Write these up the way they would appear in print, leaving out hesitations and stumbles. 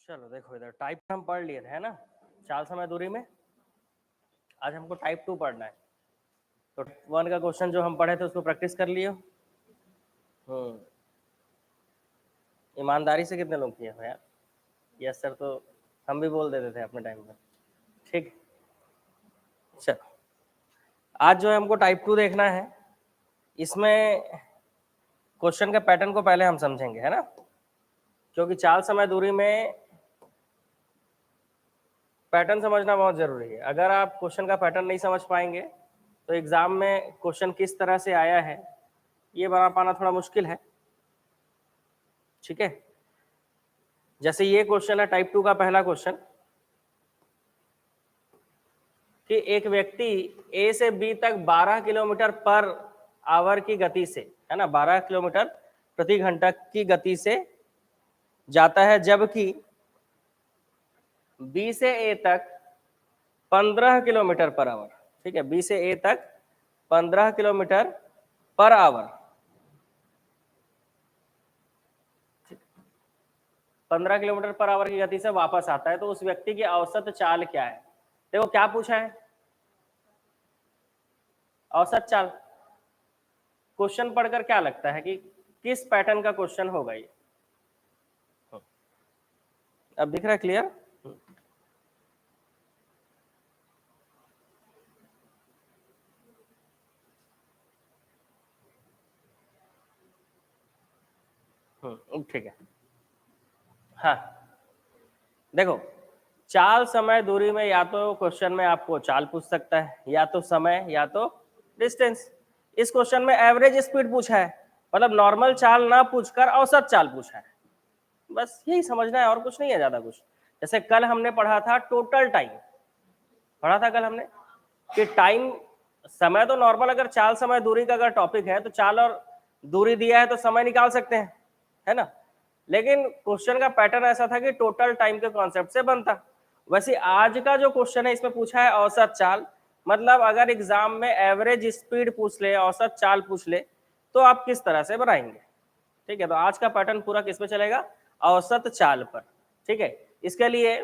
चलो देखो इधर टाइप हम पढ़ लिए थे है ना, चाल समय दूरी में। आज हमको टाइप 2 पढ़ना है। तो 1 का क्वेश्चन जो हम पढ़े थे उसको प्रैक्टिस कर लियो। ईमानदारी से कितने लोग किए हो यार? यस सर तो हम भी बोल देते थे अपने टाइम में। ठीक, चलो आज जो है हमको टाइप 2 देखना है। इसमें क्वेश्चन के पैटर्न को पहले हम समझेंगे है ना, क्योंकि चाल समय दूरी में पैटर्न समझना बहुत जरूरी है। अगर आप क्वेश्चन का पैटर्न नहीं समझ पाएंगे तो एग्जाम में क्वेश्चन किस तरह से आया है ये बना पाना थोड़ा मुश्किल है। ठीक है, जैसे ये क्वेश्चन है टाइप 2 का पहला क्वेश्चन कि एक व्यक्ति ए से बी तक 12 किलोमीटर पर आवर की गति से, है ना, 12 किलोमीटर प्रति घंटा की गति से जाता है, जबकि बी से ए तक 15 किलोमीटर पर आवर। ठीक है, बी से ए तक 15 kilometre per hour, 15 kilometre per hour की गति से वापस आता है, तो उस व्यक्ति की औसत चाल क्या है? देखो क्या पूछा है, औसत चाल। क्वेश्चन पढ़कर क्या लगता है कि किस पैटर्न का क्वेश्चन होगा ये? अब दिख रहा है क्लियर? ठीक है। हाँ देखो, चाल समय दूरी में या तो क्वेश्चन में आपको चाल पूछ सकता है, या तो समय, या तो डिस्टेंस। इस क्वेश्चन में एवरेज स्पीड पूछा है, मतलब नॉर्मल चाल ना पूछकर औसत चाल पूछा है। बस यही समझना है और कुछ नहीं है ज्यादा कुछ। जैसे कल हमने पढ़ा था टोटल टाइम, पढ़ा था कल हमने कि टाइम, समय तो नॉर्मल, अगर चाल समय दूरी का अगर टॉपिक है तो चाल और दूरी दिया है तो समय निकाल सकते हैं, है ना। लेकिन क्वेश्चन का पैटर्न ऐसा था कि टोटल टाइम के कॉन्सेप्ट से बनता। वैसे आज का जो क्वेश्चन है इसमें पूछा है औसत चाल, मतलब अगर एग्जाम में एवरेज स्पीड पूछ ले, औसत चाल पूछ ले, तो आप किस तरह से बनाएंगे। ठीक है, तो आज का पैटर्न पूरा किस पे चलेगा? औसत चाल पर। ठीक है, इसके लिए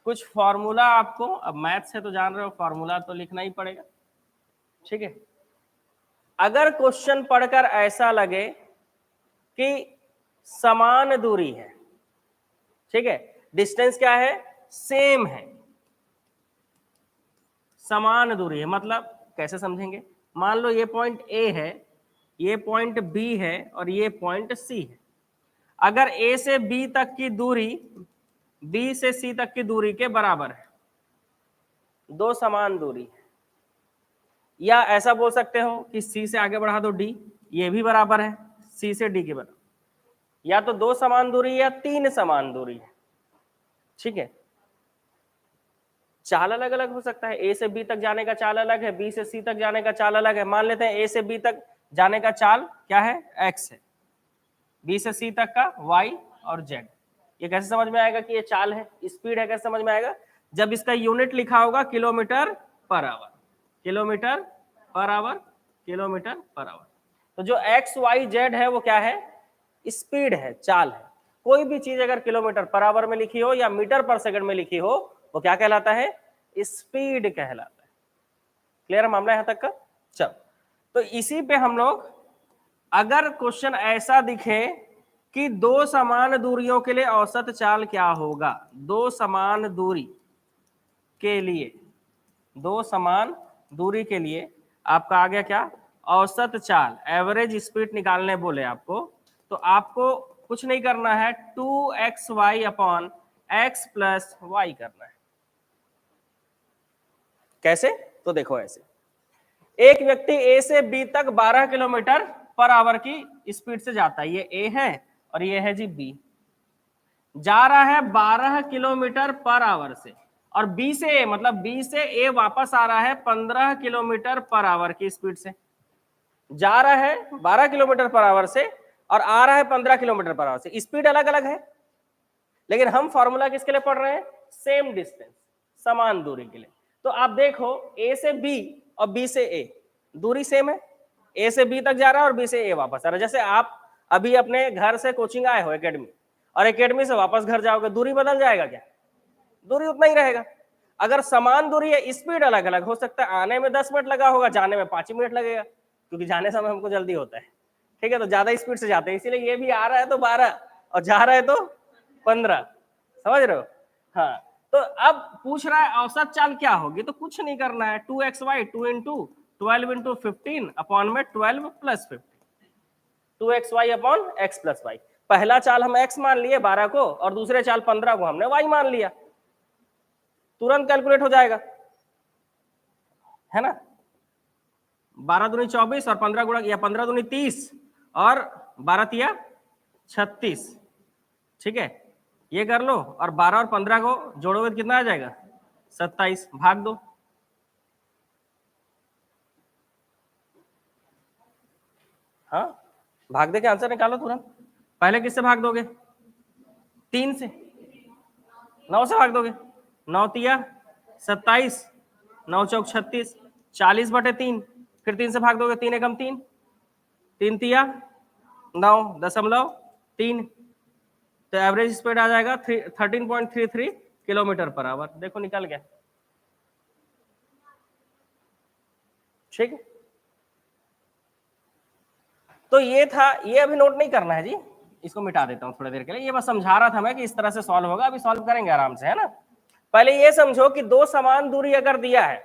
कुछ फॉर्मूला आपको, अब मैथ से तो जान रहे हो, फॉर्मूला तो लिखना ही पड़ेगा। ठीक है, अगर क्वेश्चन पढ़कर ऐसा लगे कि समान दूरी है, ठीक है, डिस्टेंस क्या है? सेम है, समान दूरी है, मतलब कैसे समझेंगे? मान लो ये पॉइंट ए है, ये पॉइंट बी है और ये पॉइंट सी है। अगर ए से बी तक की दूरी बी से सी तक की दूरी के बराबर है, दो समान दूरी है, या ऐसा बोल सकते हो कि सी से आगे बढ़ा दो डी, ये भी बराबर है सी से डी के बराबर, या तो दो समान दूरी या तीन समान दूरी है। ठीक है, चाल अलग अलग हो सकता है, ए से बी तक जाने का चाल अलग है, बी से सी तक जाने का चाल अलग है। मान लेते हैं ए से बी तक जाने का चाल क्या है? एक्स है, बी से सी तक का वाई और जेड। ये कैसे समझ में आएगा कि ये चाल है, स्पीड है? कैसे समझ में आएगा? जब इसका यूनिट लिखा होगा kilometre per hour, kilometre per hour, kilometre per hour. तो जो एक्स वाई जेड है वो क्या है? स्पीड है, चाल है। कोई भी चीज अगर किलोमीटर पर आवर में लिखी हो या मीटर पर सेकंड में लिखी हो वो क्या कहलाता है? स्पीड कहलाता है। क्लियर है मामला यहां तक का? चल, तो इसी पे हम लोग, अगर क्वेश्चन ऐसा दिखे कि दो समान दूरियों के लिए औसत चाल क्या होगा, दो समान दूरी के लिए, दो समान दूरी के लिए आपका आ गया क्या? औसत चाल, एवरेज स्पीड निकालने बोले आपको, तो आपको कुछ नहीं करना है, 2xy upon x plus Y करना है। कैसे? तो देखो ऐसे, एक व्यक्ति ए से बी तक 12 किलोमीटर पर आवर की स्पीड से जाता है, ये ए है और ये है जी बी, जा रहा है 12 किलोमीटर पर आवर से, और बी से ए, मतलब बी से ए वापस आ रहा है 15 किलोमीटर पर आवर की स्पीड से। जा रहा है 12 किलोमीटर पर आवर से और आ रहा है 15 किलोमीटर पर आवर से। स्पीड अलग अलग है, लेकिन हम फॉर्मूला किसके लिए पढ़ रहे हैं? सेम डिस्टेंस, समान दूरी के लिए। तो आप देखो ए से बी और बी से ए दूरी सेम है, ए से बी तक जा रहा है और बी से ए वापस आ रहा है। जैसे आप अभी अपने घर से कोचिंग आए हो एकेडमी, और एकेडमी से वापस घर जाओगे, दूरी बदल जाएगा क्या? दूरी उतना ही रहेगा। अगर समान दूरी है, स्पीड अलग अलग हो सकता है, आने में 10 मिनट लगा होगा, जाने में 5 मिनट लगेगा, क्योंकि जाने समय हमको जल्दी होता है, ठीक है, तो ज्यादा स्पीड से जाते हैं, इसीलिए ये भी आ रहा है तो 12 और जा रहा है तो 15, समझ रहे हो? हाँ, तो अब पूछ रहा है औसत चाल क्या होगी, तो कुछ नहीं करना है, 2xy 2 इंटू 12 इंटू 15 अपॉन में 12 plus 15, 2xy upon x plus Y. पहला चाल हम x मान लिए 12 को, और दूसरे चाल 15 को हमने y मान लिया, तुरंत कैलकुलेट हो जाएगा, है ना? 12 दूनी 24 और 15 गुणा या 15 दूनी 30 और 12 तिया 36, ठीक है, ये कर लो, और 12 और 15 को जोड़ोगे तो कितना आ जाएगा? 27, भाग दो। हाँ, भाग दे के आंसर निकालो तुरंत। पहले किससे भाग दोगे? 3 से। 9 से भाग दोगे, 9 तिया 27, 9 चौक 36, 40/3, फिर 3 से भाग दोगे, 3 एकम 3, 3 तिया 9.3, तो एवरेज स्पीड आ जाएगा 13.33 किलोमीटर पर आवर। देखो निकल गया, ठीक है। तो ये था, ये अभी नोट नहीं करना है जी, इसको मिटा देता हूँ थोड़ी देर के लिए, ये बस समझा रहा था मैं कि इस तरह से सॉल्व होगा, अभी सॉल्व करेंगे आराम से, है ना। पहले ये समझो कि दो समान दूरी अगर दिया है,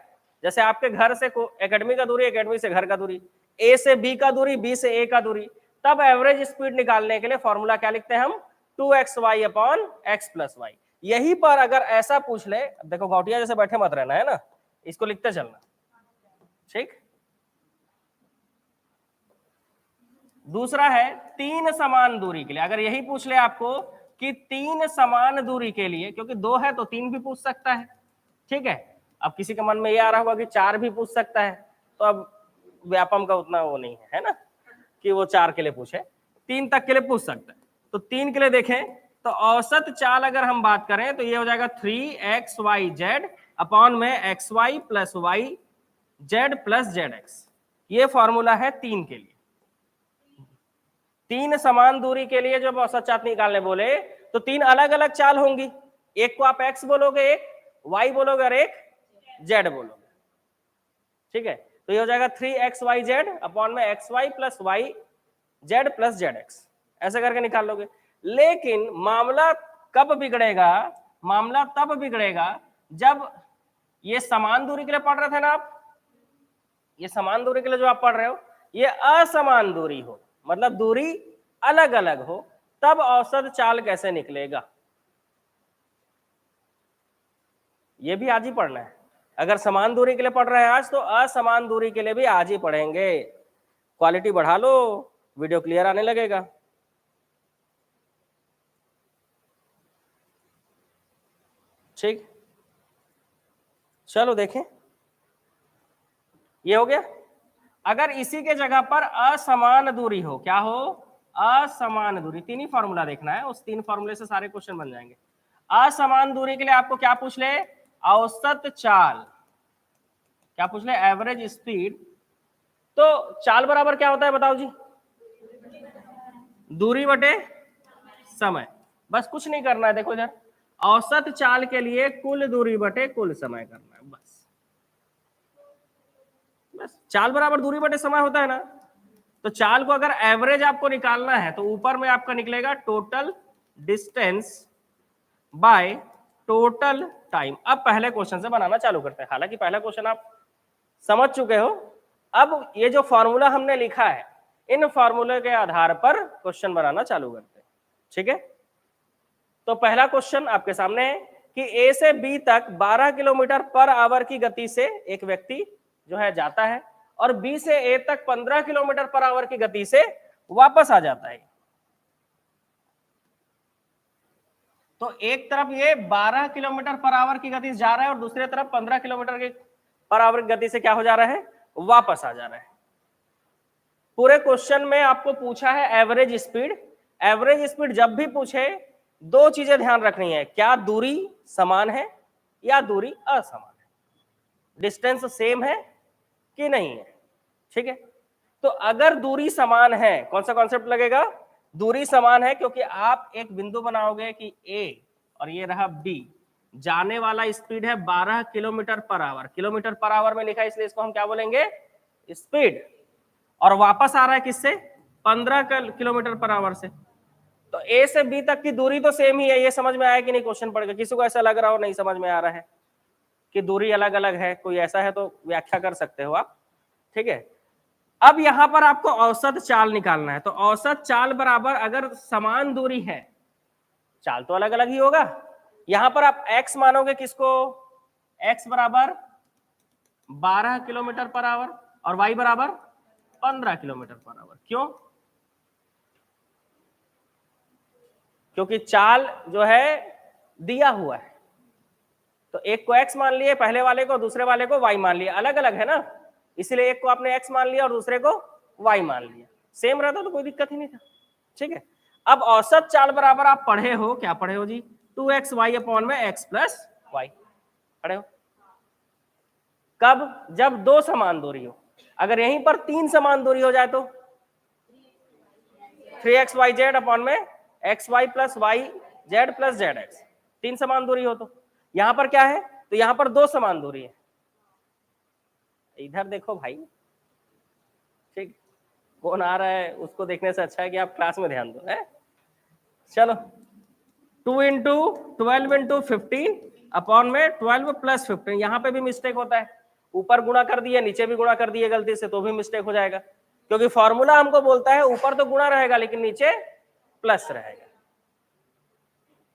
जैसे आपके घर से एकेडमी का दूरी, एकेडमी से घर का दूरी, ए से बी का दूरी, बी से ए का दूरी, तब एवरेज स्पीड निकालने के लिए फॉर्मूला क्या लिखते हैं हम? 2xy upon x plus Y. यहीं पर अगर ऐसा पूछ ले, देखो गौटिया जैसे बैठे मत रहना, है ना, इसको लिखते चलना, ठीक। दूसरा है 3 समान दूरी के लिए, अगर यही पूछ ले आपको कि 3 समान दूरी के लिए, क्योंकि 2 है तो 3 भी पूछ सकता है, ठीक है। अब किसी के मन में ये आ रहा होगा कि 4 भी पूछ सकता है, तो अब व्यापम का उतना वो नहीं है ना, कि वो 4 के लिए पूछे, 3 तक के लिए पूछ सकता है। तो 3 के लिए देखें तो औसत चाल अगर हम बात करें तो ये हो जाएगा 3xyz अपॉन में xy plus Y Z plus Z X. ये फॉर्मूला है 3 के लिए। 3 समान दूरी के लिए जब औसत चाल निकालने बोले तो 3 अलग अलग चाल होंगी, एक को आप x बोलोगे, एक y बोलोगे और एक z बोलोगे, ठीक है। तो ये हो जाएगा 3xyz अपॉन में xy plus Y Z plus Z X, ऐसे करके निकाल लोगे। लेकिन मामला कब बिगड़ेगा? मामला तब बिगड़ेगा जब ये समान दूरी के लिए पढ़ रहे थे ना आप, ये समान दूरी के लिए जो आप पढ़ रहे हो ये असमान दूरी हो, मतलब दूरी अलग अलग हो, तब औसत चाल कैसे निकलेगा, ये भी आज ही पढ़ना है। अगर समान दूरी के लिए पढ़ रहे हैं आज, तो असमान दूरी के लिए भी आज ही पढ़ेंगे। क्वालिटी बढ़ा लो, वीडियो क्लियर आने लगेगा। ठीक, चलो देखें, ये हो गया। अगर इसी के जगह पर असमान दूरी हो, क्या हो? असमान दूरी, 3 ही फॉर्मूला देखना है, उस 3 फॉर्मूले से सारे क्वेश्चन बन जाएंगे। असमान दूरी के लिए आपको क्या पूछ ले? औसत चाल, क्या पूछ ले? Average speed. तो चाल बराबर क्या होता है बताओ जी? दूरी बटे समय। बस कुछ नहीं करना है, देखो इधर, औसत चाल के लिए कुल दूरी बटे कुल समय करना है, बस बस। चाल बराबर दूरी बटे समय होता है ना, तो चाल को अगर एवरेज आपको निकालना है तो ऊपर में आपका निकलेगा total distance by total time. अब पहले क्वेश्चन से बनाना चालू करते हैं, हालांकि पहला क्वेश्चन आप समझ चुके हो। अब ये जो फॉर्मूला हमने लिखा है, इन फॉर्मूले के आधार पर क्वेश्चन बनाना चालू करते हैं, ठीक है। तो पहला क्वेश्चन आपके सामने है कि ए से बी तक 12 किलोमीटर पर आवर की गति से एक व्यक्ति जो है जाता है, और बी से ए तक 15 किलोमीटर पर आवर की गति से वापस आ जाता है। तो एक तरफ ये 12 किलोमीटर पर आवर की गति से जा रहा है और दूसरी तरफ 15 किलोमीटर की पर आवर की गति से क्या हो जा रहा है? वापस आ जा रहा है। पूरे क्वेश्चन में आपको पूछा है एवरेज स्पीड। एवरेज स्पीड जब भी पूछे, दो चीजें ध्यान रखनी है, क्या दूरी समान है या दूरी असमान है, डिस्टेंस सेम है कि नहीं है, ठीक है। तो अगर दूरी समान है, कौन सा कॉन्सेप्ट लगेगा? दूरी समान है क्योंकि आप एक बिंदु बनाओगे कि ए और ये रहा बी, जाने वाला स्पीड है 12 kilometre per hour, kilometre per hour में लिखा है इसलिए इसको हम क्या बोलेंगे, स्पीड, और वापस आ रहा है किससे, 15 किलोमीटर पर आवर से। तो ए से बी तक की दूरी तो सेम ही है, ये समझ में आया कि नहीं, क्वेश्चन पढ़ के किसी को ऐसा लग रहा हो नहीं समझ में आ रहा है कि दूरी अलग अलग है, कोई ऐसा है तो व्याख्या कर सकते हो आप, ठीक है। अब यहां पर आपको औसत चाल निकालना है, तो औसत चाल बराबर, अगर समान दूरी है चाल तो अलग अलग ही होगा। यहां पर आप x मानोगे किसको, x बराबर 12 किलोमीटर पर आवर और y बराबर 15 किलोमीटर पर आवर। क्यों, क्योंकि चाल जो है दिया हुआ है, तो एक को x मान लिए पहले वाले को, दूसरे वाले को y मान लिया, अलग अलग है ना, इसलिए एक को आपने x मान लिया और दूसरे को y मान लिया, सेम रहता तो कोई दिक्कत ही नहीं था, ठीक है। अब औसत चाल बराबर आप पढ़े हो, क्या पढ़े हो जी, 2x y अपॉन में x प्लस y पढ़े हो। कब, जब दो समान दूरी हो, अगर यहीं पर तीन समान दूरी हो जाए तो 3xyz अपॉन में xy plus yz plus zx, तीन समान दूरी हो तो यहां पर क्या है, तो यहां पर दो समान दूरी है, इधर देखो भाई, ठीक, कौन आ रहा है उसको देखने से अच्छा है कि आप क्लास में ध्यान दो, है। चलो 2 इंटू 12 इंटू 15 अपॉन में 12 प्लस 15, यहां पे भी मिस्टेक होता है, ऊपर गुणा कर दिए नीचे भी गुणा कर दिए गलती से तो भी मिस्टेक हो जाएगा, क्योंकि फॉर्मूला हमको बोलता है ऊपर तो गुणा रहेगा लेकिन नीचे प्लस रहेगा,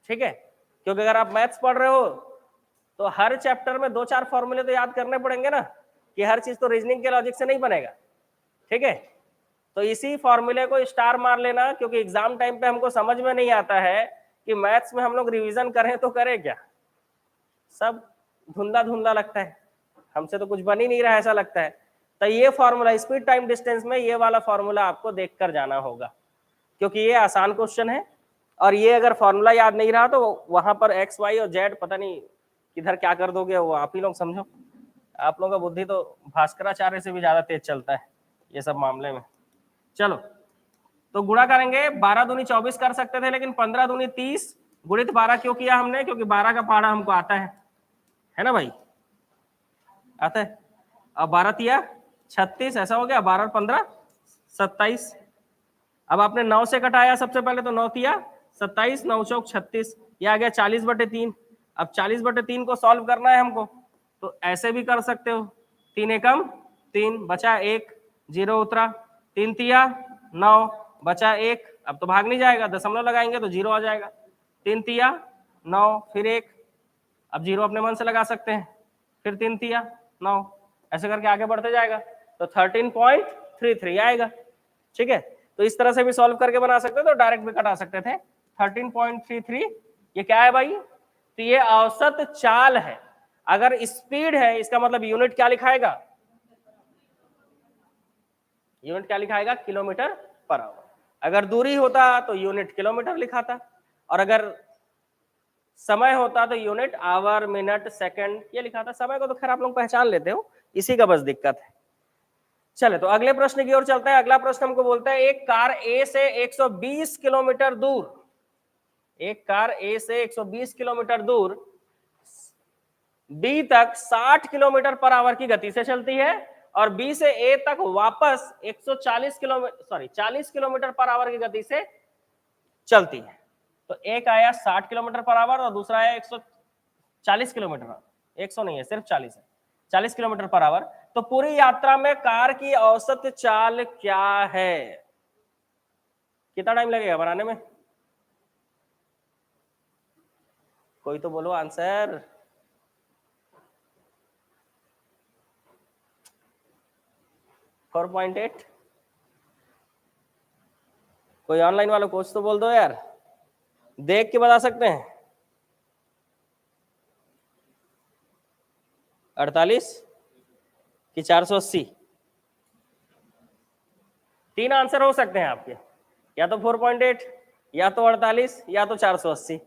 ठीक है। क्योंकि अगर आप मैथ्स पढ़ रहे हो तो हर चैप्टर में 2-4 फॉर्मूले तो याद करने पड़ेंगे ना, कि हर चीज तो रीजनिंग के लॉजिक से नहीं बनेगा, ठीक है। तो इसी फॉर्मूले को स्टार मार लेना, क्योंकि एग्जाम टाइम पे हमको समझ में नहीं आता है कि मैथ्स में हम लोग रिवीजन करें तो करें क्या, सब धुंधला धुंधला लगता है, हमसे तो कुछ बन ही नहीं रहा ऐसा लगता है। तो ये फॉर्मूला स्पीड टाइम डिस्टेंस में ये वाला फॉर्मूला आपको देखकर जाना होगा, क्योंकि ये आसान क्वेश्चन है, और ये अगर फॉर्मूला याद नहीं रहा तो वहां पर एक्स वाई और जेड पता नहीं किधर क्या कर दोगे, वो आप ही लोग समझो, आप लोगों का बुद्धि तो भास्कराचार्य से भी ज्यादा तेज चलता है ये सब मामले में। चलो तो गुणा करेंगे, 12 दूनी 24 कर सकते थे लेकिन 15 दूनी 30, गुणित 12 क्यों किया हमने, क्योंकि 12 का पहाड़ा हमको आता है ना भाई, आता है। अब 12 तिया 36, ऐसा हो गया, 12 और 15 27। अब आपने 9 से कटाया सबसे पहले, तो 9 तिया 27, 9 चौक 36, ये आ गया 40/3। अब 40/3 को सॉल्व करना है हमको, तो ऐसे भी कर सकते हो, 3 एकम 3, बचा 1, 0 उतरा, 3 तिया 9, बचा 1, अब तो भाग नहीं जाएगा, दशमलव लगाएंगे तो 0 आ जाएगा, 3 तिया 9, फिर 1, अब 0 अपने मन से लगा सकते हैं, फिर 3 तिया 9, ऐसे करके आगे बढ़ते जाएगा, तो 13.33 आएगा, ठीक है। तो इस तरह से भी सॉल्व करके बना सकते थे, तो डायरेक्ट भी कटा सकते थे, 13.33, ये क्या है भाई, तो ये औसत चाल है। अगर स्पीड है इसका मतलब यूनिट क्या लिखाएगा, यूनिट क्या लिखाएगा, किलोमीटर पर आवर। अगर दूरी होता तो यूनिट किलोमीटर लिखाता, और अगर समय होता तो यूनिट आवर मिनट सेकंड ये लिखा था। समय को तो खैर आप लोग पहचान लेते हो, इसी का बस दिक्कत है। चले तो अगले प्रश्न की ओर चलते हैं। अगला प्रश्न हमको बोलता है एक कार ए से 120 किलोमीटर दूर, एक कार ए से 120 किलोमीटर दूर बी तक 60 किलोमीटर पर आवर की गति से चलती है और बी से ए तक वापस 40 किलोमीटर पर आवर की गति से चलती है। तो एक आया 60 किलोमीटर पर आवर और दूसरा आया 140 किलोमीटर, 100 नहीं है, सिर्फ 40 है, 40 किलोमीटर पर आवर। तो पूरी यात्रा में कार की औसत चाल क्या है, कितना टाइम लगेगा बनाने में, कोई तो बोलो आंसर। फोर 4.8, कोई ऑनलाइन वाला कोच तो बोल दो यार, देख के बता सकते हैं। 48 कि 480, तीन आंसर हो सकते हैं आपके, या तो 4.8, या तो 48, या तो 480।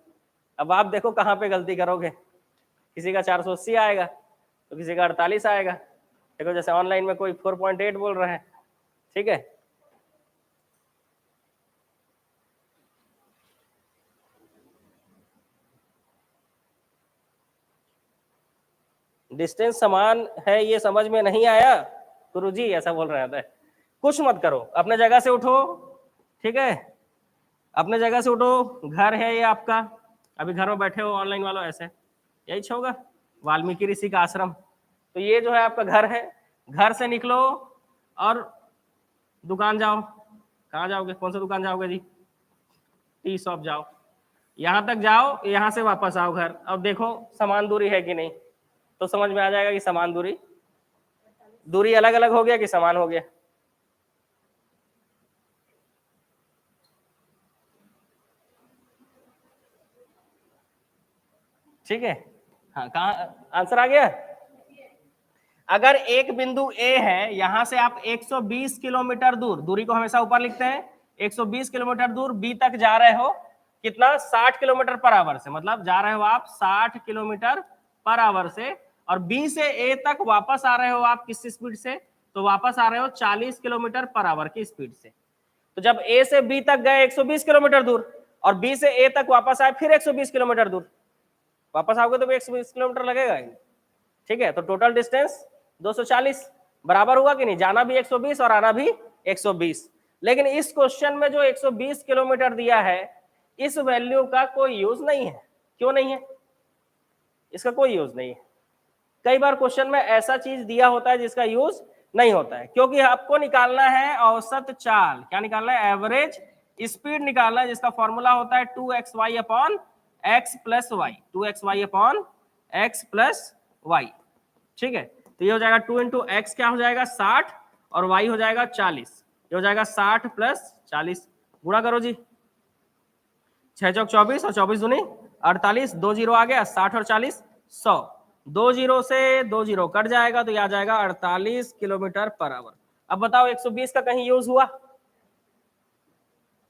अब आप देखो कहाँ पे गलती करोगे, किसी का 480 आएगा तो किसी का 48 आएगा। देखो जैसे ऑनलाइन में कोई 4.8 बोल रहा है, ठीक है। डिस्टेंस समान है, ये समझ में नहीं आया गुरुजी? ऐसा बोल रहा था। कुछ मत करो, अपने जगह से उठो, ठीक है, अपने जगह से उठो। घर है ये आपका, अभी घर में बैठे हो ऑनलाइन वालों, ऐसे यही होगा वाल्मीकि ऋषि का आश्रम। तो ये जो है आपका घर है, घर से निकलो और दुकान जाओ। कहाँ जाओगे, कौन सा दुकान जाओगे जी? टी शॉप जाओ, यहाँ तक जाओ, यहाँ से वापस आओ घर। अब देखो समान दूरी है कि नहीं, तो समझ में आ जाएगा कि समान दूरी अलग अलग हो गया कि समान हो गया। ठीक है, हाँ, कहाँ आंसर आ गया? अगर एक बिंदु ए है, यहां से आप 120 किलोमीटर दूर, दूरी को हमेशा ऊपर लिखते हैं, 120 किलोमीटर दूर बी तक जा रहे हो, कितना? 60 किलोमीटर पर आवर से, मतलब जा रहे हो आप 60 किलोमीटर पर आवर से, और बी से ए तक वापस आ रहे हो आप किस स्पीड से? तो वापस आ रहे हो 40 किलोमीटर पर आवर की स्पीड से। तो जब ए से बी तक गए 120 किलोमीटर दूर, और बी से ए तक वापस आए फिर 120 किलोमीटर दूर, वापस आओगे तो भी 120 किलोमीटर लगेगा। ठीक है, तो टोटल डिस्टेंस 240 बराबर हुआ कि नहीं? जाना भी 120 और आना भी 120। लेकिन इस क्वेश्चन में जो 120 किलोमीटर दिया है, इस वैल्यू का कोई यूज नहीं है। क्यों नहीं है? इसका कोई यूज नहीं है। कई बार क्वेश्चन में ऐसा चीज दिया होता है जिसका यूज नहीं होता है, क्योंकि आपको निकालना है औसत चाल। क्या निकालना है? एवरेज स्पीड निकालना है, जिसका फॉर्मूला होता है 2xy upon x plus Y, 2xy upon x plus Y. ठीक है, तो ये हो जाएगा 2 इंटू एक्स, क्या हो जाएगा 60, और y हो जाएगा 40। ये हो जाएगा 60 प्लस 40, गुणा करो जी, 6 चौक 24 और 24 दूनी 48, 2 जीरो आ गया, 60 और 40 100, 2 जीरो से 2 जीरो कट जाएगा, तो यह आ जाएगा 48 किलोमीटर पर आवर। अब बताओ 120 का कहीं यूज हुआ?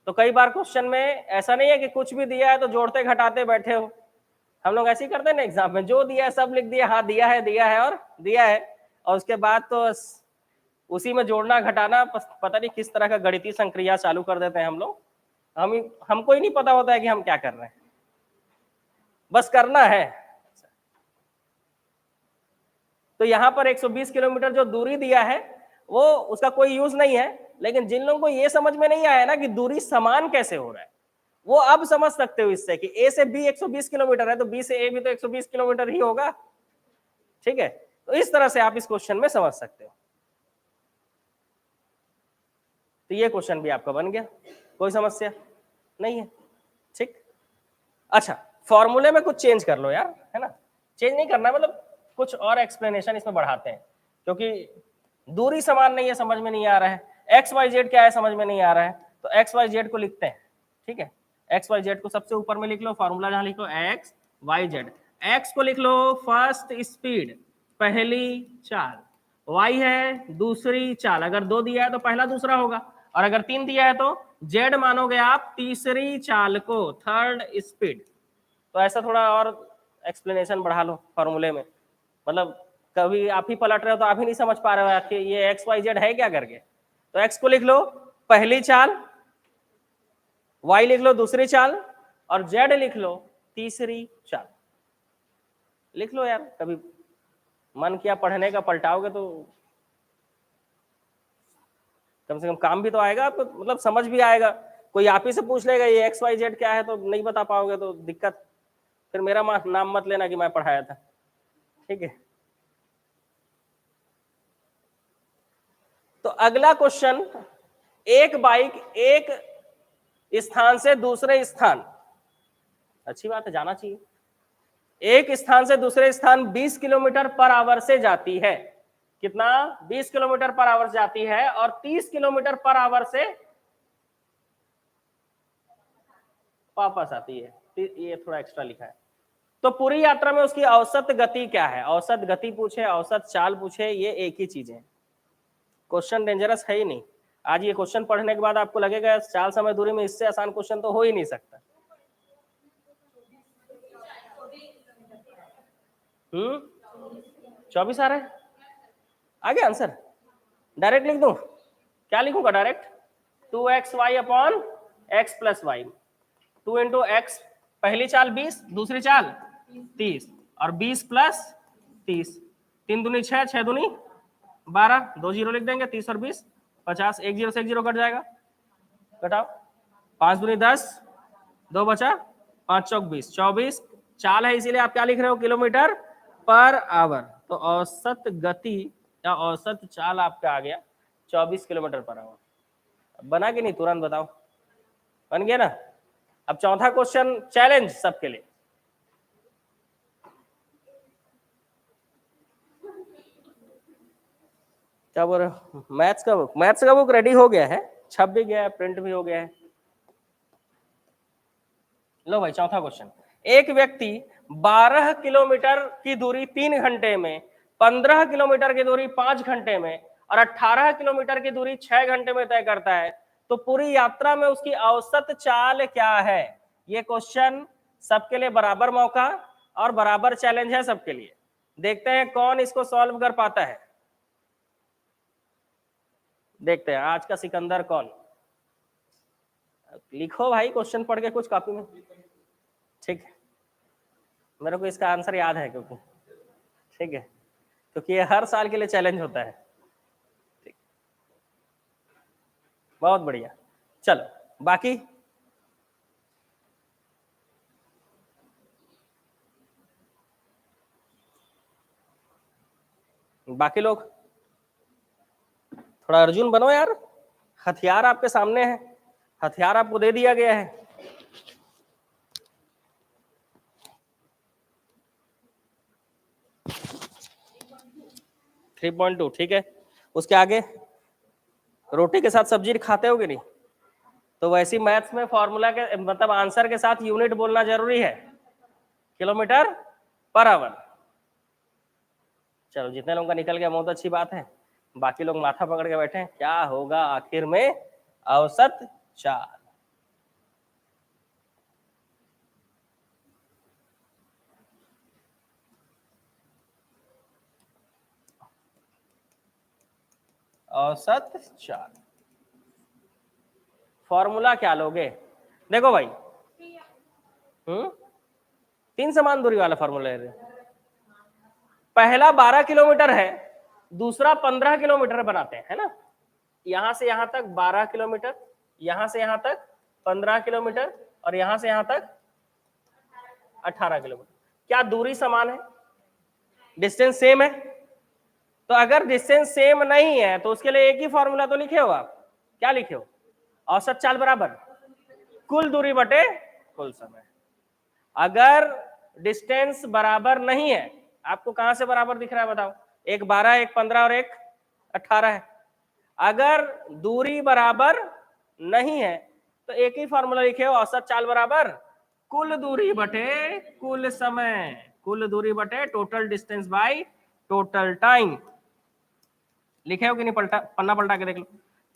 तो कई बार क्वेश्चन में ऐसा नहीं है कि कुछ भी दिया है तो जोड़ते घटाते बैठे हो। हम लोग ऐसे ही करते हैं ना एग्जाम में, जो दिया है सब लिख दिया, हाँ दिया है और दिया है, और उसके बाद तो उसी में जोड़ना घटाना पता नहीं किस तरह का गणितीय संक्रिया चालू कर देते हैं हम लोग। हमको ही नहीं पता होता है कि हम क्या कर रहे हैं, बस करना है। तो यहाँ पर 120 किलोमीटर जो दूरी दिया है वो उसका कोई यूज नहीं है, लेकिन जिन लोगों को ये समझ में नहीं आया ना कि दूरी समान कैसे हो रहा है, वो अब समझ सकते हो इससे कि ए से बी 120 किलोमीटर है, तो बी से ए भी तो 120 किलोमीटर ही होगा। ठीक है, तो इस तरह से आप इस क्वेश्चन में समझ सकते हो। तो ये क्वेश्चन भी आपका बन गया, कोई समस्या नहीं है। ठीक, अच्छा, फॉर्मूले में कुछ चेंज कर लो यार, है ना? चेंज नहीं करना, मतलब कुछ और एक्सप्लेनेशन इसमें बढ़ाते हैं, क्योंकि दूरी समान नहीं है, समझ में नहीं आ रहा है। एक्स वाई जेड क्या है समझ में नहीं आ रहा है, तो एक्स वाई जेड को लिखते हैं। ठीक है, एक्स वाई जेड को सबसे ऊपर में लिख लो, फॉर्मूला जहां लिखो एक्स वाई जेड। एक्स को लिख लो फर्स्ट स्पीड, पहली चाल, वाई है दूसरी चाल, अगर 2 दिया है तो पहला दूसरा होगा, और अगर 3 दिया है तो जेड मानोगे आप तीसरी चाल को, थर्ड स्पीड। तो ऐसा थोड़ा और एक्सप्लेनेशन बढ़ा लो फॉर्मूले में, मतलब कभी आप ही पलट रहे हो तो आप ही नहीं समझ पा रहे हो कि ये एक्स वाई जेड है क्या करके। तो एक्स को लिख लो पहली चाल, वाई लिख लो दूसरी चाल, और जेड लिख लो तीसरी चाल। लिख लो यार, कभी मन किया पढ़ने का पलटाओगे तो कम से कम काम भी तो आएगा, तो मतलब समझ भी आएगा। कोई आप ही से पूछ लेगा ये एक्स वाई जेड क्या है, तो नहीं बता पाओगे तो दिक्कत, फिर मेरा नाम मत लेना कि मैं पढ़ाया था। ठीक है, तो अगला क्वेश्चन, एक बाइक एक स्थान से दूसरे स्थान, अच्छी बात है, जाना चाहिए, एक स्थान से दूसरे स्थान 20 किलोमीटर पर आवर से जाती है। कितना? 20 किलोमीटर पर आवर जाती है, और 30 किलोमीटर पर आवर से वापस आती है। ये थोड़ा एक्स्ट्रा लिखा है। तो पूरी यात्रा में उसकी औसत गति क्या है? औसत गति पूछे, औसत चाल पूछे, ये एक ही चीज है। क्वेश्चन डेंजरस है ही नहीं। आज ये क्वेश्चन पढ़ने के बाद आपको लगेगा चाल समय दूरी में इससे आसान क्वेश्चन तो हो ही नहीं सकता। 24 आ रहा है, आ गया आंसर? डायरेक्ट लिख दूं? क्या लिखूंगा direct? 2xy upon X plus Y, 2 into X, पहली चाल 20, दूसरी चाल 30, और 20 प्लस 30, 3 दूनी 6, 6 दूनी 12, 2 जीरो लिख देंगे, 30 और 20 50, 1 जीरो से 1 जीरो कट जाएगा, घटाओ, 5 दूनी 10, 2 बचा, 5 चौक 20, 24 चाल है इसीलिए आप क्या लिख रहे हो, किलोमीटर पर आवर। तो औसत गति या औसत चाल आपका आ गया 24 किलोमीटर पर आवर। बना कि नहीं, तुरंत बताओ, बन गया ना। अब चौथा क्वेश्चन चैलेंज सबके लिए, क्या बोल रहे हो, मैथ्स का बुक, मैथ्स का बुक रेडी हो गया है, छप भी गया है, प्रिंट भी हो गया है। लो भाई चौथा क्वेश्चन, एक व्यक्ति 12 किलोमीटर की दूरी 3 घंटे में, 15 किलोमीटर की दूरी 5 घंटे में और 18 किलोमीटर की दूरी 6 घंटे में तय करता है, तो पूरी यात्रा में उसकी औसत चाल क्या है। ये क्वेश्चन सबके लिए बराबर मौका और बराबर चैलेंज है सबके लिए। देखते हैं कौन इसको सॉल्व कर पाता है, देखते हैं आज का सिकंदर कौन। लिखो भाई क्वेश्चन पढ़ के कुछ कॉपी में, ठीक है, मेरे को इसका आंसर याद है क्योंकि, ठीक है, क्योंकि ये हर साल के लिए चैलेंज होता है। ठीक, बहुत बढ़िया, चलो बाकी बाकी लोग थोड़ा अर्जुन बनो यार, हथियार आपके सामने है, हथियार आपको दे दिया गया है। थ्री 3.2 ठीक है, उसके आगे रोटी के साथ सब्जी खाते हो कि नहीं, तो वैसी मैथ्स में फॉर्मूला के मतलब आंसर के साथ यूनिट बोलना जरूरी है, किलोमीटर पर आवर। चलो जितने लोगों का निकल गया बहुत अच्छी बात है, बाकी लोग माथा पकड़ के बैठे हैं क्या होगा आखिर में औसत चाल। औसत चाल फॉर्मूला क्या लोगे, देखो भाई, 3 समान दूरी वाला फॉर्मूला है। पहला 12 किलोमीटर है, दूसरा 15 किलोमीटर बनाते हैं, है ना, यहां से यहां तक 12 किलोमीटर, यहां से यहां तक 15 किलोमीटर और यहां से यहां तक 18 किलोमीटर। क्या दूरी समान है, डिस्टेंस सेम है, तो अगर डिस्टेंस सेम नहीं है तो उसके लिए एक ही फॉर्मूला तो लिखे हो आप, क्या लिखे हो, औसत चाल बराबर कुल दूरी बटे कुल समय। अगर डिस्टेंस बराबर नहीं है, आपको कहां से बराबर दिख रहा है बताओ, एक 12, एक 15 और एक 18 है। अगर दूरी बराबर नहीं है तो एक ही फॉर्मूला लिखे हो, औसत चाल बराबर कुल दूरी बटे कुल समय, कुल दूरी बटे total distance by total time. लिखे हो कि नहीं, पन्ना पलटा के देख लो।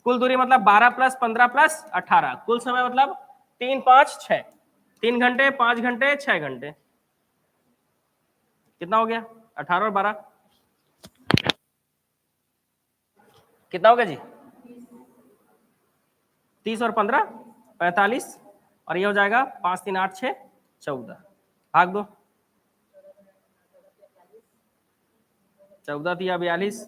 कुल दूरी मतलब 12 प्लस 15 प्लस 18, कुल समय मतलब 3 5 6, 3 घंटे 5 घंटे 6 घंटे, कितना हो गया 18 और 12 कितना हो गया जी, 30 और 15 45 और ये हो जाएगा 5 3 8 6 14, भाग दो, 14 या 42,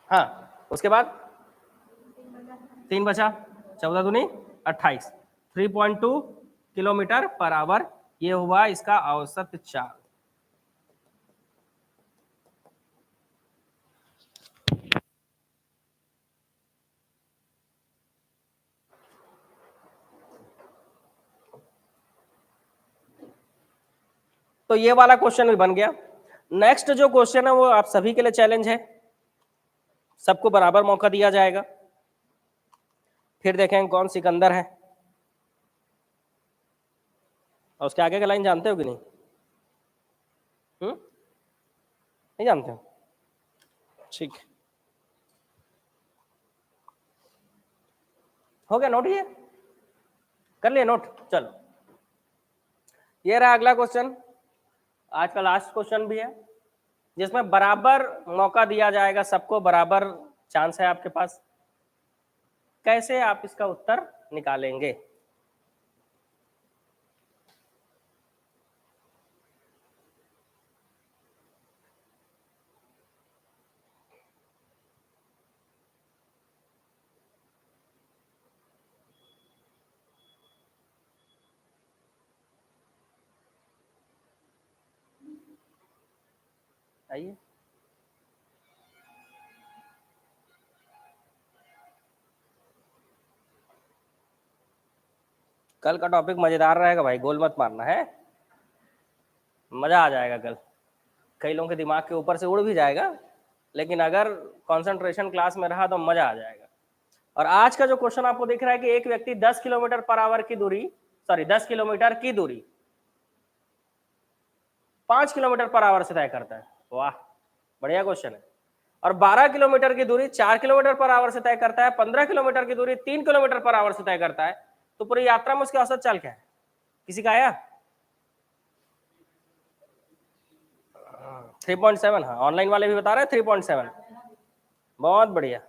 हाँ उसके बाद 3 बचा, 14 दूनी 28, 3.2 किलोमीटर पर आवर, ये हुआ इसका औसत चाल। तो ये वाला क्वेश्चन भी बन गया। नेक्स्ट जो क्वेश्चन है वो आप सभी के लिए चैलेंज है, सबको बराबर मौका दिया जाएगा, फिर देखें कौन सिकंदर है। और उसके आगे का लाइन जानते हो कि नहीं, नहीं जानते हो, ठीक हो गया, नोट ये कर लिया नोट। चलो ये रहा अगला क्वेश्चन, आज का लास्ट क्वेश्चन भी है, जिसमें बराबर मौका दिया जाएगा, सबको बराबर चांस है आपके पास, कैसे आप इसका उत्तर निकालेंगे। आइए। कल का टॉपिक मजेदार रहेगा भाई, गोल मत मारना है, मजा आ जाएगा कल। कई लोगों के दिमाग के ऊपर से उड़ भी जाएगा, लेकिन अगर कंसंट्रेशन क्लास में रहा तो मजा आ जाएगा। और आज का जो क्वेश्चन आपको दिख रहा है कि एक व्यक्ति 10 किलोमीटर पर आवर की दूरी, 10 किलोमीटर की दूरी 5 किलोमीटर पर आवर से तय करता है। वाह, बढ़िया क्वेश्चन है। और 12 किलोमीटर की दूरी 4 किलोमीटर पर आवर से तय करता है, 15 किलोमीटर की दूरी 3 किलोमीटर पर आवर से तय करता है, तो पूरी यात्रा में उसकी औसत चाल क्या है? किसी का आया? 3.7। हाँ, ऑनलाइन वाले भी बता रहे हैं 3.7। बहुत बढ़िया।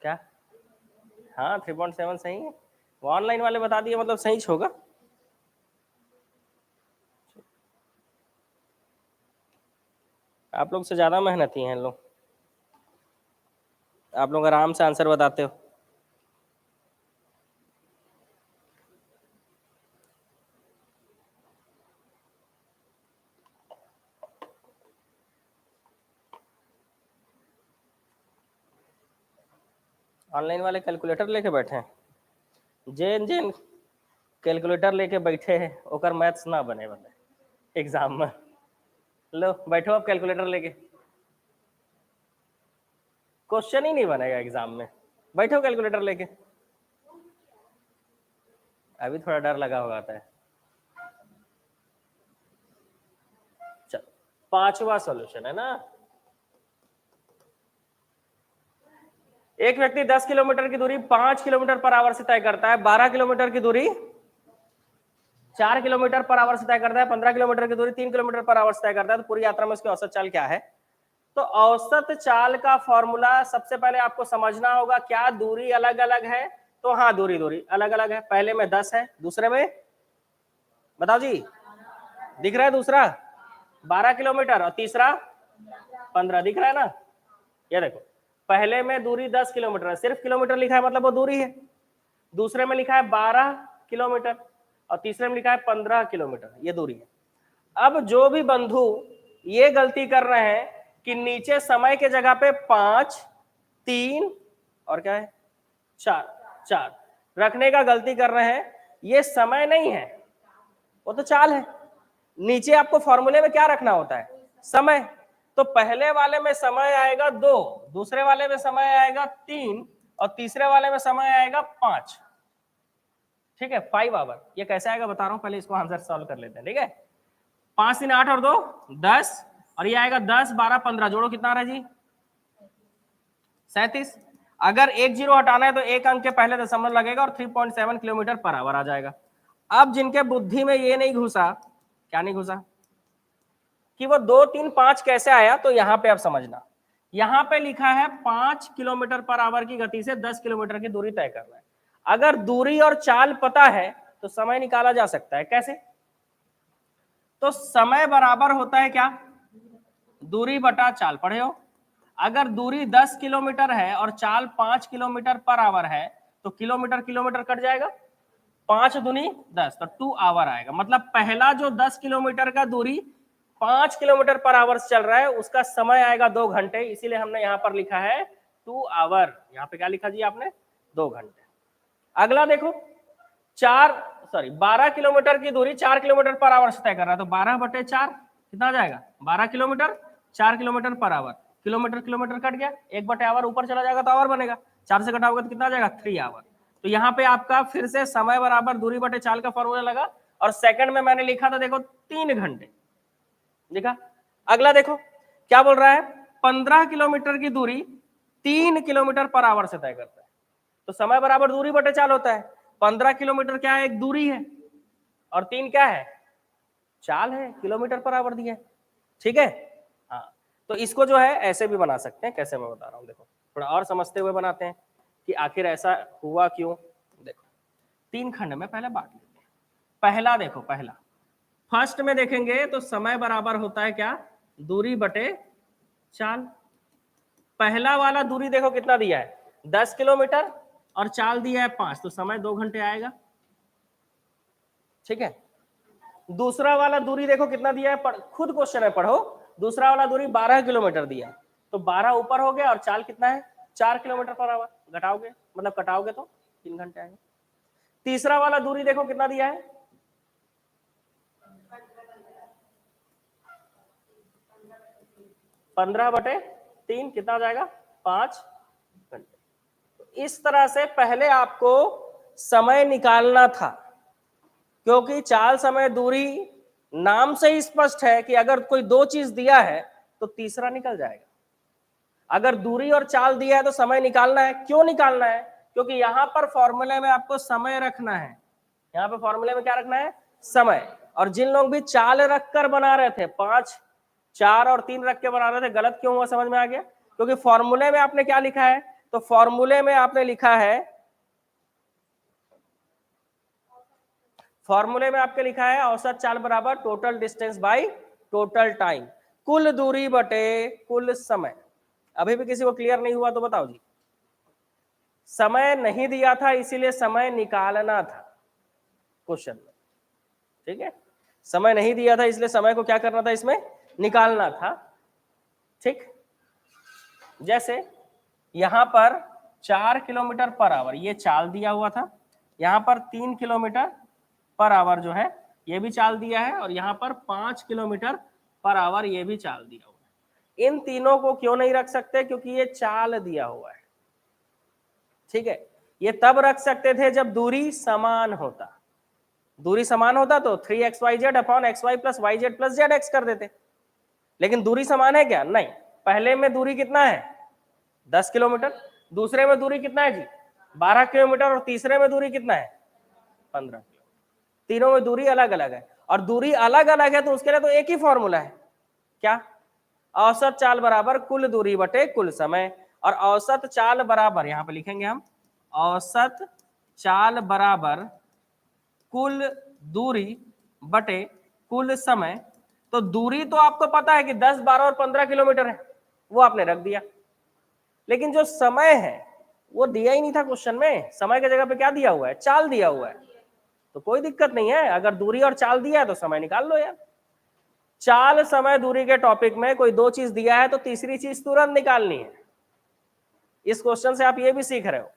क्या? हाँ, 3.7 सही है। वो ऑनलाइन वाले बता दिए मतलब सही होगा। आप लोग से ज्यादा मेहनती हैं लोग, आप लोग आराम से आंसर बताते हो। ऑनलाइन वाले कैलकुलेटर लेके बैठे हैं, जेन जेन कैलकुलेटर लेके बैठे हैं ओकर मैथ्स ना बने बने एग्जाम में। लो बैठो अब कैलकुलेटर लेके, क्वेश्चन ही नहीं बनेगा एग्जाम में। बैठो कैलकुलेटर लेके। अभी थोड़ा डर लगा होगा आता है। चल, पांचवा सॉल्यूशन है ना। एक व्यक्ति 10 किलोमीटर की दूरी 5 किलोमीटर पर आवर से तय करता है, 12 किलोमीटर की दूरी 4 किलोमीटर पर आवर से तय करता है, 15 किलोमीटर की दूरी 3 किलोमीटर पर आवर से तय करता है, तो पूरी यात्रा में उसकी औसत चाल क्या है? तो औसत चाल का फॉर्मूला सबसे पहले आपको समझना होगा। क्या दूरी अलग अलग है? तो हाँ, दूरी दूरी अलग अलग है। पहले में 10 है, दूसरे में बताओ जी, दिख रहा है? दूसरा 12 किलोमीटर और तीसरा 15, दिख रहा है ना? ये देखो, पहले में दूरी 10 किलोमीटर है, सिर्फ किलोमीटर लिखा है मतलब वो दूरी है। दूसरे में लिखा है 12 किलोमीटर और तीसरे में लिखा है 15 किलोमीटर, ये दूरी है। अब जो भी बंधु ये गलती कर रहे हैं कि नीचे समय के जगह पे 5, 3 और क्या है 4 रखने का गलती कर रहे हैं, ये समय नहीं है, वो तो चाल है। नीचे आपको फॉर्मूले में क्या रखना होता है? समय। तो पहले वाले में समय आएगा 2, दूसरे वाले में समय आएगा 3 और तीसरे वाले में समय आएगा 5। ठीक है, 5 आवर। ये कैसे आएगा बता रहा हूं, पहले इसको आंसर सॉल्व कर लेते हैं। ठीक है, 5 3 8 और 2 10 और ये आएगा 10 12 15, जोड़ो कितना आ रहा है जी? 37। अगर एक जीरो हटाना है तो एक अंक के पहले दशमलव लगेगा और 3.7 किलोमीटर पर आवर आ जाएगा। अब जिनके बुद्धि में ये नहीं घुसा, क्या नहीं घुसा कि वो 2 3 5 कैसे आया, तो यहां पे आप समझना। यहां पे लिखा है 5 किलोमीटर पर आवर की गति से 10 किलोमीटर की दूरी तय करना है। अगर दूरी और चाल पता है तो समय निकाला जा सकता है। कैसे? तो समय बराबर होता है क्या? दूरी बटा चाल। पढ़े हो? अगर दूरी 10 किलोमीटर है और चाल 5 किलोमीटर पर आवर है तो किलोमीटर किलोमीटर कट जाएगा, 5 दूनी 10 तो 2 आवर आएगा। मतलब पहला जो 10 किलोमीटर का दूरी 5 किलोमीटर पर आवर से चल रहा है उसका समय आएगा 2 घंटे, इसीलिए हमने यहां पर लिखा है 2 आवर। यहां पे क्या लिखा जी आपने? 2 घंटे। अगला देखो, 12 किलोमीटर की दूरी 4 किलोमीटर पर आवर से तय कर रहा है, तो 12/4 कितना आ जाएगा? 12 kilometre 4 kilometre per hour. Kilometre kilometre cut गया, 1/आवर ऊपर चला जाएगा तो आवर बनेगा, 4 से घटाओगे तो कितना आ जाएगा? 3 आवर। तो यहाँ पे आपका फिर से समय बराबर दूरी बटे चाल का फॉर्मूला लगा और सेकंड में मैंने लिखा था देखो 3 घंटे लिखा। अगला देखो क्या बोल रहा है, 15 किलोमीटर की दूरी 3 किलोमीटर पर आवर से तय करता है, तो समय बराबर दूरी बटे चाल होता है। 15 किलोमीटर क्या है? एक दूरी है और 3 क्या है? चाल है, किलोमीटर पर आवर दिया है। ठीक है, हाँ। तो इसको जो है ऐसे भी बना सकते हैं, कैसे मैं बता रहा हूं, देखो थोड़ा और समझते हुए बनाते हैं कि आखिर ऐसा हुआ क्यों। देखो 3 खंड में पहले बांट लेते हैं। पहला देखो, पहला फर्स्ट में देखेंगे तो समय बराबर होता है क्या? दूरी बटे चाल। पहला वाला दूरी देखो कितना दिया है, 10 किलोमीटर, और चाल दिया है 5, तो समय 2 घंटे आएगा। ठीक है। दूसरा वाला दूरी देखो कितना दिया है, खुद क्वेश्चन है पढ़ो। दूसरा वाला दूरी 12 किलोमीटर दिया है, तो 12 ऊपर हो गया, और चाल कितना है 4 किलोमीटर पर आवर, घटाओगे मतलब कटाओगे तो 3 घंटे आएंगे। तीसरा वाला दूरी देखो कितना दिया है, 15/3, कितना हो जाएगा 5 घंटे। इस तरह से पहले आपको समय निकालना था, क्योंकि चाल समय दूरी नाम से ही स्पष्ट है कि अगर कोई दो चीज दिया है तो तीसरा निकल जाएगा। अगर दूरी और चाल दिया है तो समय निकालना है। क्यों निकालना है? क्योंकि यहां पर फॉर्मूले में आपको समय रखना है। यहाँ पे फॉर्मूले में क्या रखना है, समय। और जिन लोग भी चाल रखकर बना रहे थे, 5, 4 और 3 रख के बना रहे थे, गलत क्यों हुआ समझ में आ गया? क्योंकि फॉर्मूले में आपने क्या लिखा है, तो फॉर्मूले में आपने लिखा है, फॉर्मूले में आपके लिखा है औसत चाल बराबर total distance by total time, कुल दूरी बटे कुल समय। अभी भी किसी को क्लियर नहीं हुआ तो बताओ जी। समय नहीं दिया था इसीलिए समय निकालना था क्वेश्चन में। ठीक है, समय नहीं दिया था इसलिए समय को क्या करना था, इसमें निकालना था। ठीक, जैसे यहां पर 4 किलोमीटर पर आवर ये चाल दिया हुआ था, यहां पर 3 किलोमीटर पर आवर जो है ये भी चाल दिया है, और यहां पर 5 किलोमीटर पर आवर ये भी चाल दिया हुआ है। इन तीनों को क्यों नहीं रख सकते? क्योंकि ये चाल दिया हुआ है। ठीक है, ये तब रख सकते थे जब दूरी समान होता। दूरी समान होता तो 3xyz upon xy plus yz plus zx कर देते। लेकिन दूरी समान है क्या? नहीं। पहले में दूरी कितना है 10 किलोमीटर, दूसरे में दूरी कितना है जी 12 किलोमीटर, और तीसरे में दूरी कितना है 15 किलोमीटर। तीनों में दूरी अलग अलग है, और दूरी अलग अलग है तो उसके लिए तो एक ही फॉर्मूला है, क्या? औसत चाल बराबर कुल दूरी बटे कुल समय। और औसत चाल बराबर, यहां पे लिखेंगे हम, औसत चाल बराबर कुल दूरी बटे कुल समय। तो दूरी तो आपको पता है कि 10, 12 और 15 किलोमीटर है, वो आपने रख दिया। लेकिन जो समय है वो दिया ही नहीं था क्वेश्चन में। समय की जगह पे क्या दिया हुआ है, चाल दिया हुआ है। तो कोई दिक्कत नहीं है, अगर दूरी और चाल दिया है तो समय निकाल लो यार। चाल समय दूरी के टॉपिक में कोई दो चीज दिया है तो तीसरी चीज तुरंत निकालनी है। इस क्वेश्चन से आप ये भी सीख रहे हो।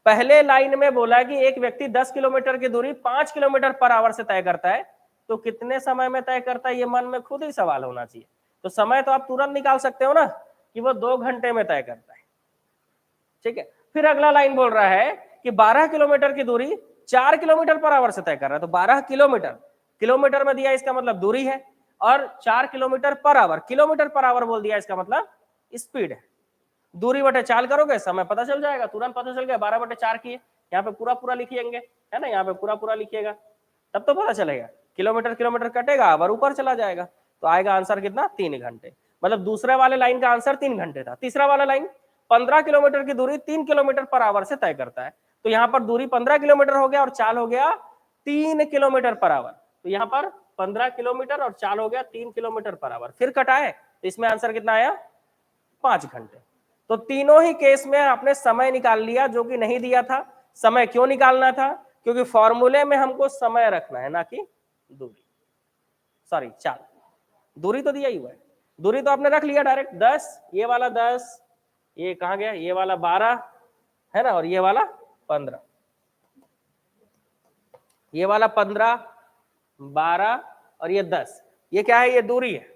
पहले लाइन में बोला कि एक व्यक्ति 10 किलोमीटर की दूरी 5 किलोमीटर पर आवर से तय करता है, तो कितने समय में तय करता है, ये मन में खुद ही सवाल होना चाहिए। तो समय तो आप तुरंत निकाल सकते हो ना कि वो 2 घंटे में तय करता है। ठीक है, फिर अगला लाइन बोल रहा है कि 12 किलोमीटर की दूरी 4 किलोमीटर पर आवर से तय कर रहा है। तो 12 किलोमीटर, किलोमीटर में दिया इसका मतलब दूरी है, और 4 kilometre per hour, kilometre per hour बोल दिया इसका मतलब स्पीड है। दूरी बटे चाल करोगे समय पता चल जाएगा, तुरंत पता चल गया। 12/4 किए, यहाँ पे पूरा पूरा लिखिएंगे, है ना, यहाँ पे पूरा पूरा लिखिएगा, तब तो पता चलेगा। किलोमीटर किलोमीटर कटेगा, आवर ऊपर चला जाएगा, तो आएगा आंसर कितना 3 घंटे। मतलब दूसरे वाले लाइन का आंसर 3 घंटे था। तीसरा वाला लाइन 15 किलोमीटर की दूरी 3 किलोमीटर पर आवर से तय करता है, तो यहाँ पर दूरी 15 किलोमीटर हो गया और चाल हो गया 3 किलोमीटर पर आवर। तो यहाँ पर 15 किलोमीटर और चाल हो गया 3 किलोमीटर पर आवर। फिर कटाए तो इसमें आंसर कितना आया 5 घंटे। तो तीनों ही केस में आपने समय निकाल लिया जो कि नहीं दिया था। समय क्यों निकालना था? क्योंकि फॉर्मूले में हमको समय रखना है, ना कि दूरी, सॉरी चाल। दूरी तो दिया ही हुआ है, दूरी तो आपने रख लिया डायरेक्ट 10, ये वाला 10, ये कहां गया, ये वाला 12 है ना, और ये वाला 15, ये वाला 15, 12 और ये 10, ये क्या है, ये दूरी है।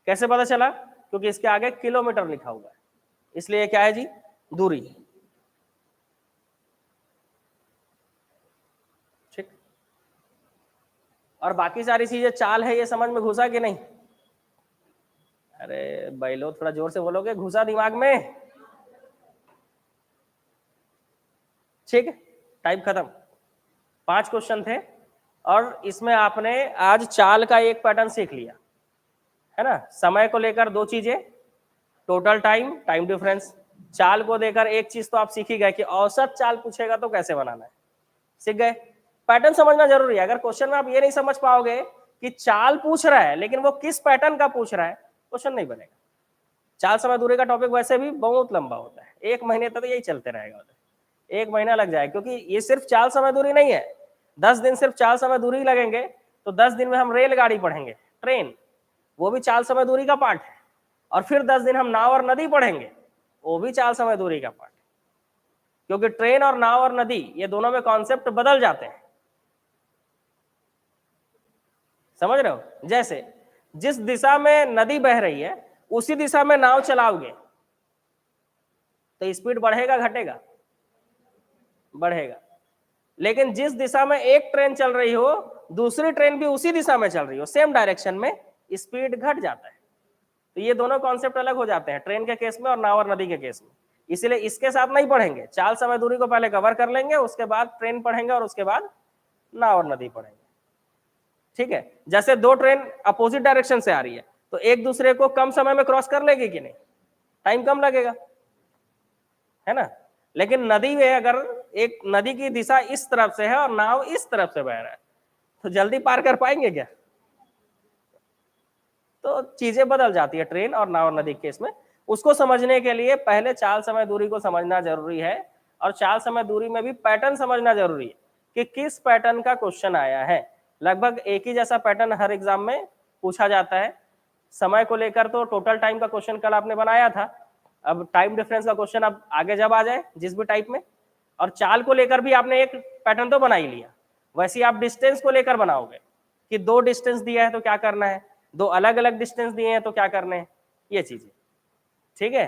कैसे पता चला? क्योंकि इसके आगे किलोमीटर लिखा हुआ है, इसलिए क्या है जी दूरी। ठीक, और बाकी सारी चीजें चाल है, ये समझ में घुसा कि नहीं? अरे बैलो थोड़ा जोर से बोलोगे, घुसा दिमाग में? ठीक है, टाइम खत्म। 5 क्वेश्चन थे, और इसमें आपने आज चाल का एक पैटर्न सीख लिया है ना। समय को लेकर दो चीजें, टोटल टाइम, टाइम डिफरेंस। चाल को देकर एक चीज तो आप सीख ही गए कि औसत चाल पूछेगा तो कैसे बनाना है, सीख गए। पैटर्न समझना जरूरी है। अगर क्वेश्चन में आप ये नहीं समझ पाओगे कि चाल पूछ रहा है लेकिन वो किस पैटर्न का पूछ रहा है, क्वेश्चन नहीं बनेगा। चाल समय दूरी का टॉपिक वैसे भी बहुत लंबा होता है, 1 महीने तक यही चलते रहेगा, 1 महीना लग जाए, क्योंकि ये सिर्फ चाल समय दूरी नहीं है। 10 दिन सिर्फ चाल समय दूरी लगेंगे तो 10 दिन में हम रेलगाड़ी पढ़ेंगे, ट्रेन, वो भी चाल समय दूरी का पार्ट है। और फिर 10 दिन हम नाव और नदी पढ़ेंगे, वो भी चाल समय दूरी का पार्ट है। क्योंकि ट्रेन और नाव और नदी ये दोनों में कॉन्सेप्ट बदल जाते हैं, समझ रहे हो। जैसे जिस दिशा में नदी बह रही है उसी दिशा में नाव चलाओगे तो स्पीड बढ़ेगा घटेगा? बढ़ेगा। लेकिन जिस दिशा में एक ट्रेन चल रही हो दूसरी ट्रेन भी उसी दिशा में चल रही हो, सेम डायरेक्शन में, स्पीड घट जाता है। तो ये दोनों कॉन्सेप्ट अलग हो जाते हैं, ट्रेन के केस में और नाव और नदी के केस में। इसीलिए इसके साथ नहीं पढ़ेंगे, चाल समय दूरी को पहले कवर कर लेंगे, उसके बाद ट्रेन पढ़ेंगे और उसके बाद नाव और नदी पढ़ेंगे, ठीक है। जैसे दो ट्रेन अपोजिट डायरेक्शन से आ रही है तो एक दूसरे को कम समय में क्रॉस कर लेगी कि नहीं? टाइम कम लगेगा, है ना। लेकिन नदी में अगर एक नदी की दिशा इस तरफ से है और नाव इस तरफ से बह रहा है तो जल्दी पार कर पाएंगे क्या? तो चीजें बदल जाती है ट्रेन और नाव और नदी के केस में। उसको समझने के लिए पहले चाल समय दूरी को समझना जरूरी है, और चाल समय दूरी में भी पैटर्न समझना जरूरी है कि किस पैटर्न का क्वेश्चन आया है। लगभग एक ही जैसा पैटर्न हर एग्जाम में पूछा जाता है। समय को लेकर तो टोटल टाइम का क्वेश्चन कल आपने बनाया था, अब टाइम डिफरेंस का क्वेश्चन अब आगे जब आ जाए जिस भी टाइप में, और चाल को लेकर भी आपने एक पैटर्न तो बना ही लिया, वैसे ही आप डिस्टेंस को लेकर बनाओगे कि दो डिस्टेंस दिया है तो क्या करना है, दो अलग अलग डिस्टेंस दिए हैं तो क्या करने हैं, ये चीजें, ठीक है।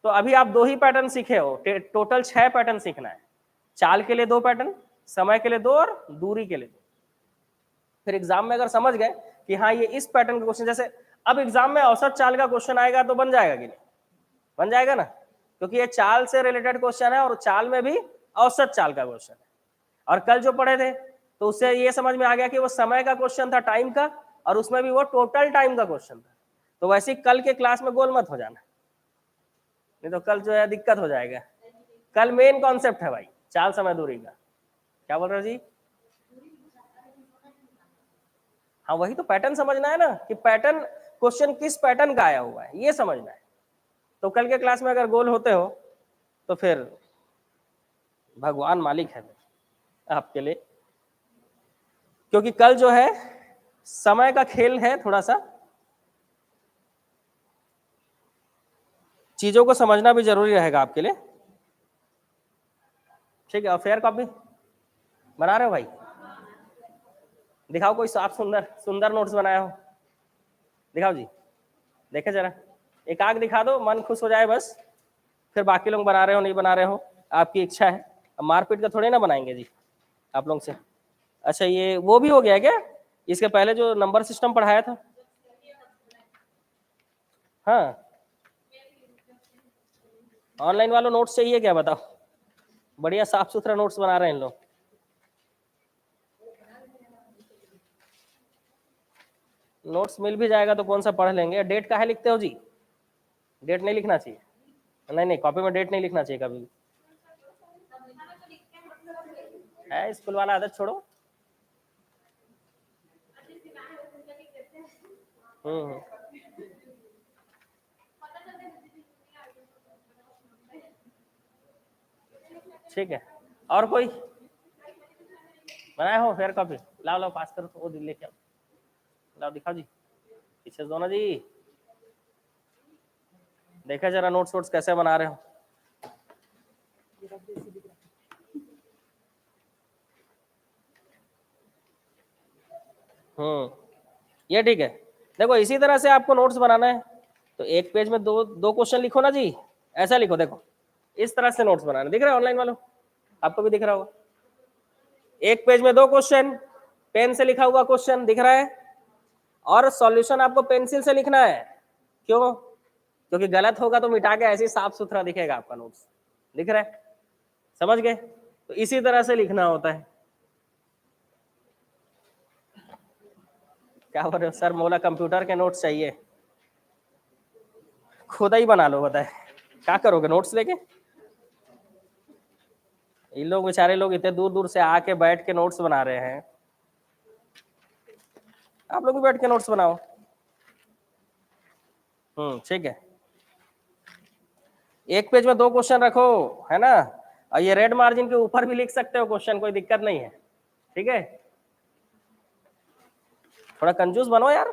तो अभी आप 2 ही पैटर्न सीखे हो, टोटल 6 पैटर्न सीखना है। चाल के लिए 2 पैटर्न, समय के लिए 2 और दूरी के लिए 2। फिर एग्जाम में अगर समझ गए कि हाँ ये इस पैटर्न का क्वेश्चन, जैसे अब एग्जाम में औसत चाल का क्वेश्चन आएगा तो बन जाएगा कि नहीं? बन जाएगा ना, क्योंकि ये चाल से रिलेटेड क्वेश्चन है और चाल में भी औसत चाल का क्वेश्चन है। और कल जो पढ़े थे तो उससे ये समझ में आ गया कि वो समय का क्वेश्चन था, टाइम का, और उसमें भी वो टोटल टाइम का क्वेश्चन था। तो वैसे ही कल के क्लास में गोल मत हो जाना, नहीं तो कल जो है दिक्कत हो जाएगा। कल मेन कॉन्सेप्ट है भाई चाल समय दूरी का। क्या बोल रहे हो जी? हाँ वही तो पैटर्न समझना है ना, कि पैटर्न क्वेश्चन किस पैटर्न का आया हुआ है ये समझना है। तो कल के क्लास में अगर गोल होते हो तो फिर भगवान मालिक है आपके लिए, क्योंकि कल जो है समय का खेल है, थोड़ा सा चीजों को समझना भी जरूरी रहेगा आपके लिए, ठीक है। और फेयर कॉपी बना रहे हो भाई? दिखाओ कोई साफ सुंदर सुंदर नोट्स बनाया हो, दिखाओ जी, देखे जरा, एक आग दिखा दो, मन खुश हो जाए बस। फिर बाकी लोग बना रहे हो नहीं बना रहे हो आपकी इच्छा है, अब मारपीट का थोड़ी ना बनाएंगे जी आप लोग से। अच्छा ये वो भी हो गया क्या, इसके पहले जो नंबर सिस्टम पढ़ाया था? हाँ ऑनलाइन वालों नोट्स चाहिए क्या बताओ? बढ़िया साफ सुथरा नोट्स बना रहे हैं इन लोग। नोट्स मिल भी जाएगा तो कौन सा पढ़ लेंगे। डेट काहे लिखते हो जी? डेट नहीं लिखना चाहिए, नहीं नहीं कॉपी में डेट नहीं लिखना चाहिए कभी भी। है स्कूल वाला आदत छोड़ो। हम्म, ठीक है। और कोई बनाए हो फेयर कॉपी? लाओ लाओ पास करो, वो लेके आओ, लाओ दिखाओ जी, पीछे से दो ना जी, देखा जरा नोट्स वोट्स कैसे बना रहे हो। ये ठीक है। देखो इसी तरह से आपको नोट्स बनाना है तो एक पेज में दो दो क्वेश्चन लिखो ना जी, ऐसा लिखो, देखो इस तरह से नोट्स बनाना, दिख रहा है ऑनलाइन वालों, आपको भी दिख रहा होगा। एक पेज में 2 क्वेश्चन, पेन से लिखा हुआ क्वेश्चन दिख रहा है, और सॉल्यूशन आपको पेंसिल से लिखना है। क्यों? क्योंकि गलत होगा तो मिटा के ऐसे ही साफ सुथरा दिखेगा आपका नोट्स, दिख रहा है, समझ गए? तो इसी तरह से लिखना होता है। क्या बोल रहे हो सर, मोला कंप्यूटर के नोट्स चाहिए, खुद ही बना लो, बताए क्या करोगे नोट्स लेके? ये लोग बेचारे लोग इतने दूर दूर से आके बैठ के नोट्स बना रहे हैं, आप लोग भी बैठ के नोट्स बनाओ। ठीक है। एक पेज में 2 क्वेश्चन रखो, है ना। और ये रेड मार्जिन के ऊपर भी लिख सकते हो क्वेश्चन, कोई दिक्कत नहीं है। ठीक है, थोड़ा कंजूस बनो यार,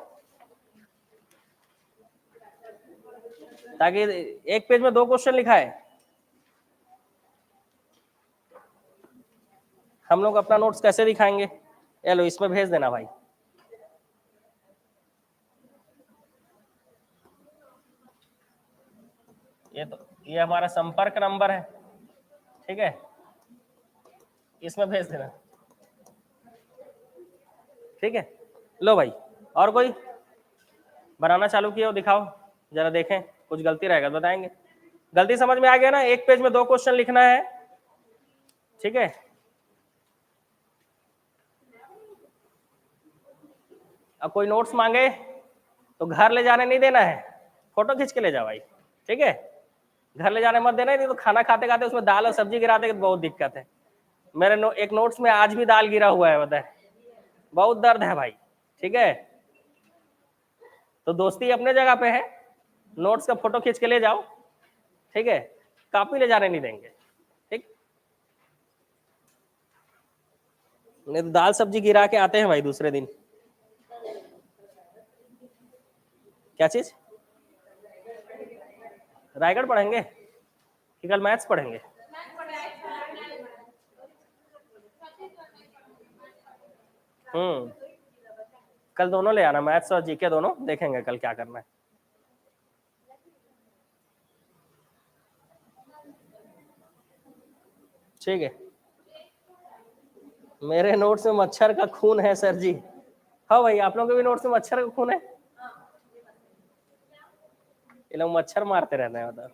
ताकि एक पेज में 2 क्वेश्चन लिखा है। हम लोग अपना नोट्स कैसे दिखाएंगे? ये लो, इसमें भेज देना भाई। ये हमारा संपर्क नंबर है, ठीक है, इसमें भेज देना। ठीक है, लो भाई। और कोई बनाना चालू किया हो, दिखाओ जरा, देखें कुछ गलती रहेगा तो बताएंगे। गलती समझ में आ गया ना? एक पेज में 2 क्वेश्चन लिखना है, ठीक है। अब कोई नोट्स मांगे तो घर ले जाने नहीं देना है, फोटो खींच के ले जाओ भाई, ठीक है। घर ले जाने मत देना, नहीं तो खाना खाते खाते उसमें दाल और सब्जी गिराते तो बहुत दिक्कत है। मेरे एक नोट्स में आज भी दाल गिरा हुआ है, बताए, बहुत दर्द है भाई। ठीक है, तो दोस्ती अपने जगह पे है, नोट्स का फोटो खींच के ले जाओ, ठीक है। कॉपी ले जाने नहीं देंगे, ठीक। नहीं तो दाल सब्जी गिरा के आते हैं भाई दूसरे दिन। क्या चीज? रायगढ़ पढ़ेंगे कि कल मैथ्स पढ़ेंगे? कल दोनों ले आना, मैथ्स और जीके दोनों, देखेंगे कल क्या करना है। ठीक है। मेरे नोट्स में मच्छर का खून है सर जी। हाँ भाई, आप लोगों के भी नोट्स में मच्छर का खून है? ये लोग मच्छर मारते रहते हैं, मतलब।